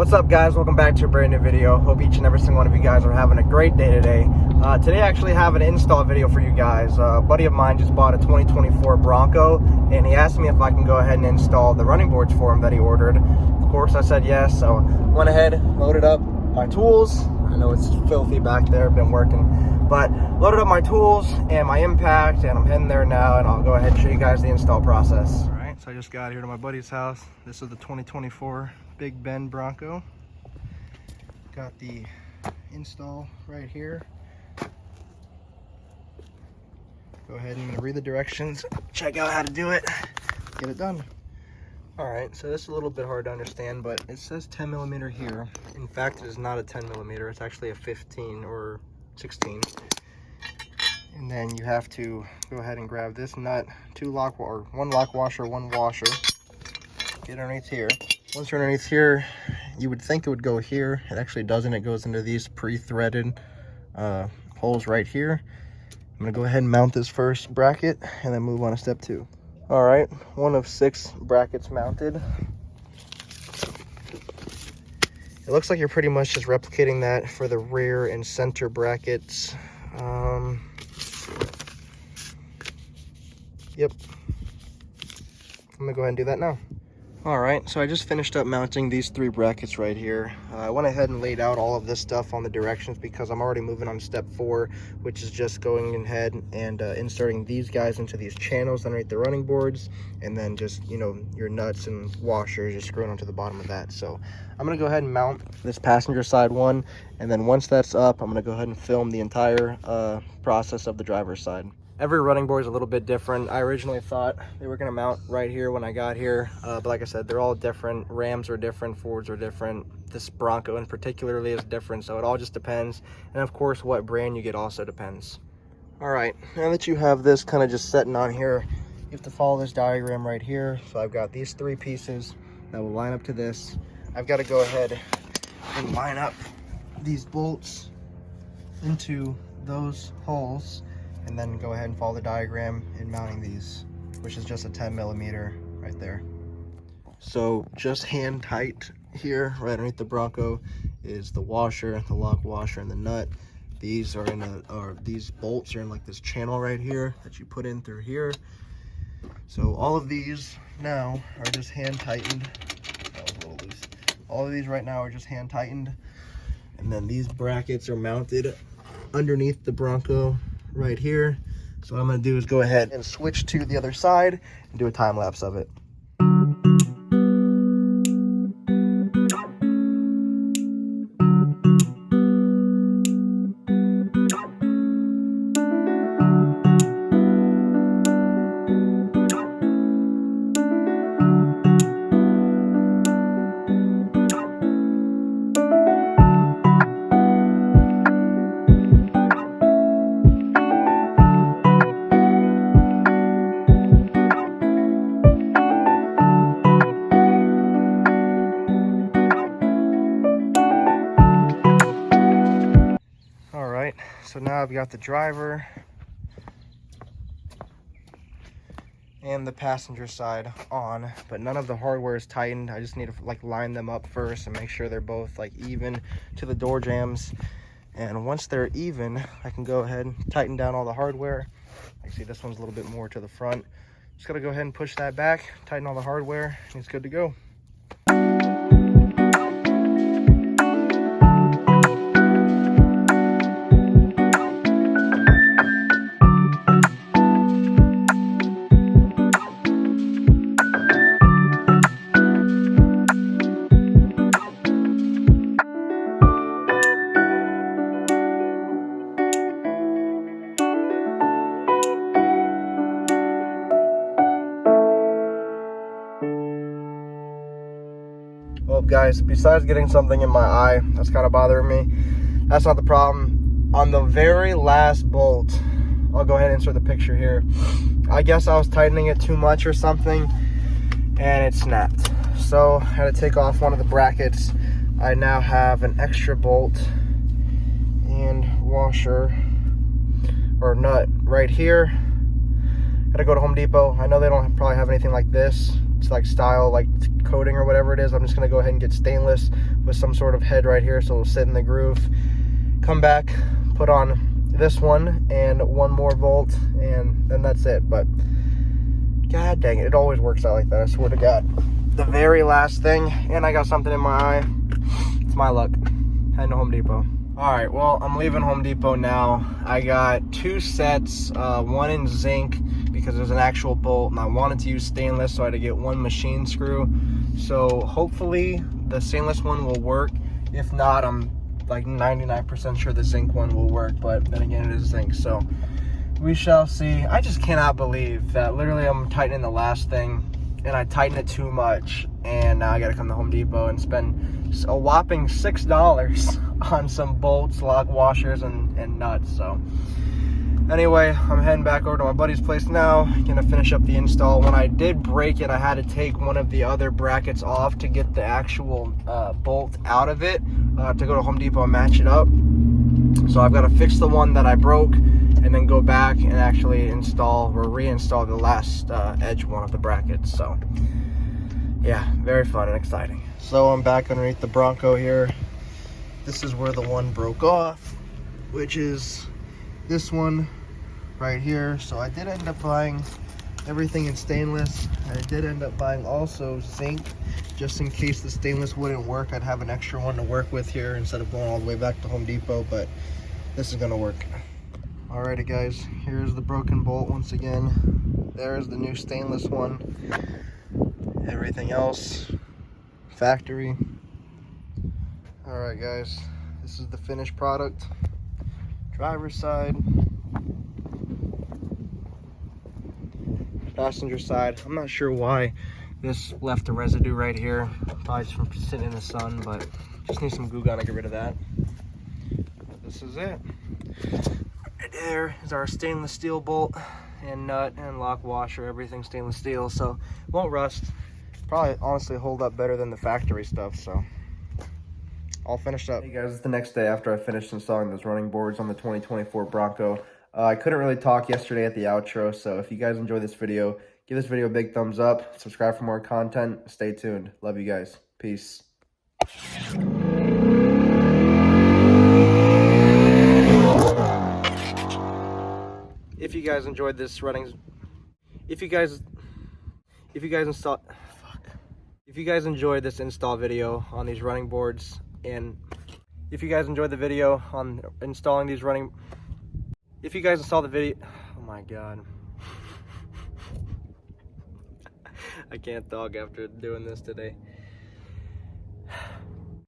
What's up, guys? Welcome back to a brand new video. Hope each and every single one of you guys are having a great day today. Today I actually have an install video for you guys. A buddy of mine just bought a 2024 Bronco, and he asked me if I can go ahead and install the running boards for him that he ordered. Of course I said yes, so went ahead, loaded up my tools. I know it's filthy back there, been working, but loaded up my tools and my impact, and I'm heading there now, and I'll go ahead and show you guys the install process. All right, so I just got here to my buddy's house. This is the 2024 Big Ben Bronco. Got the install right here. Go ahead and read the directions, check out how to do it, get it done. All right, so this is a little bit hard to understand, but it says 10 millimeter here. In fact, it is not a 10 millimeter, it's actually a 15 or 16. And then you have to go ahead and grab this nut, one lock washer, one washer, get underneath here. Once you're underneath here, you would think it would go here. It actually doesn't. It goes into these pre-threaded holes right here. I'm gonna go ahead and mount this first bracket and then move on to step 2. All right, one of 6 brackets mounted. It looks like you're pretty much just replicating that for the rear and center brackets. Yep. I'm gonna go ahead and do that now. All right, so I just finished up mounting these 3 brackets right here. I went ahead and laid out all of this stuff on the directions because I'm already moving on to step 4, which is just going ahead and inserting these guys into these channels underneath the running boards, and then just, you know, your nuts and washers just screwing onto the bottom of that. So I'm gonna go ahead and mount this passenger side one, and then once that's up, I'm gonna go ahead and film the entire process of the driver's side. Every running board is a little bit different. I originally thought they were gonna mount right here when I got here, but like I said, they're all different. Rams are different, Fords are different. This Bronco in particularly is different, so it all just depends. And of course, what brand you get also depends. All right, now that you have this kind of just setting on here, you have to follow this diagram right here. So I've got these 3 pieces that will line up to this. I've got to go ahead and line up these bolts into those holes, and then go ahead and follow the diagram in mounting these, which is just a 10 millimeter right there. So just hand tight here, right underneath the Bronco, is the washer, the lock washer, and the nut. These are these bolts are in like this channel right here that you put in through here. So all of these now are just hand tightened. That was a little loose. All of these right now are just hand tightened, and then these brackets are mounted underneath the Bronco right here. So what I'm going to do is go ahead and switch to the other side and do a time lapse of it. So now I've got the driver and the passenger side on, but none of the hardware is tightened. I just need to like line them up first and make sure they're both like even to the door jambs. And once they're even, I can go ahead and tighten down all the hardware. I see this one's a little bit more to the front. Just gotta go ahead and push that back, tighten all the hardware, and it's good to go. Well, guys, besides getting something in my eye that's kind of bothering me, that's not the problem. On the very last bolt, I'll go ahead and insert the picture here. I guess I was tightening it too much or something, and it snapped. So I had to take off one of the brackets. I now have an extra bolt and washer or nut right here. Gotta go to Home Depot. I know they don't probably have anything like this, like style, like coating or whatever it is. I'm just gonna go ahead and get stainless with some sort of head right here so it'll sit in the groove. Come back, put on this one and one more bolt, and then that's it. But god dang it, it always works out like that, I swear to God. The very last thing, and I got something in my eye. It's my luck. Heading to Home Depot. All right, well, I'm leaving Home Depot now. I got 2 sets, one in zinc because there's an actual bolt, and I wanted to use stainless, so I had to get 1 machine screw. So hopefully the stainless one will work. If not, I'm like 99% sure the zinc one will work, but then again, it is zinc, so we shall see. I just cannot believe that literally I'm tightening the last thing, and I tightened it too much, and now I gotta come to Home Depot and spend a whopping $6 on some bolts, lock washers, and nuts. So anyway, I'm heading back over to my buddy's place now, gonna finish up the install. When I did break it, I had to take one of the other brackets off to get the actual bolt out of it, to go to Home Depot and match it up. So I've got to fix the one that I broke and then go back and actually install or reinstall the last edge one of the brackets. So yeah, very fun and exciting. So I'm back underneath the Bronco here. This is where the one broke off, which is this one right here. So I did end up buying everything in stainless. I did end up buying also zinc, just in case the stainless wouldn't work. I'd have an extra one to work with here instead of going all the way back to Home Depot, but this is gonna work. Alrighty guys, here's the broken bolt once again. There's the new stainless one. Everything else factory. Alright guys, this is the finished product. Driver's side, passenger side. I'm not sure why this left a residue right here, probably just from sitting in the sun, but just need some glue gun to get rid of that. But this is it. Right there is our stainless steel bolt and nut and lock washer, everything stainless steel, so it won't rust. Probably honestly hold up better than the factory stuff. So all finished up. Hey guys, it's the next day after I finished installing those running boards on the 2024 Bronco. I couldn't really talk yesterday at the outro, so if you guys enjoyed this video, give this video a big thumbs up, subscribe for more content, stay tuned. Love you guys. Peace. If you guys enjoyed this if you guys enjoyed this install video on these running boards, and if you guys enjoyed the video on installing these running, if you guys install the video, oh my god, I can't talk after doing this today.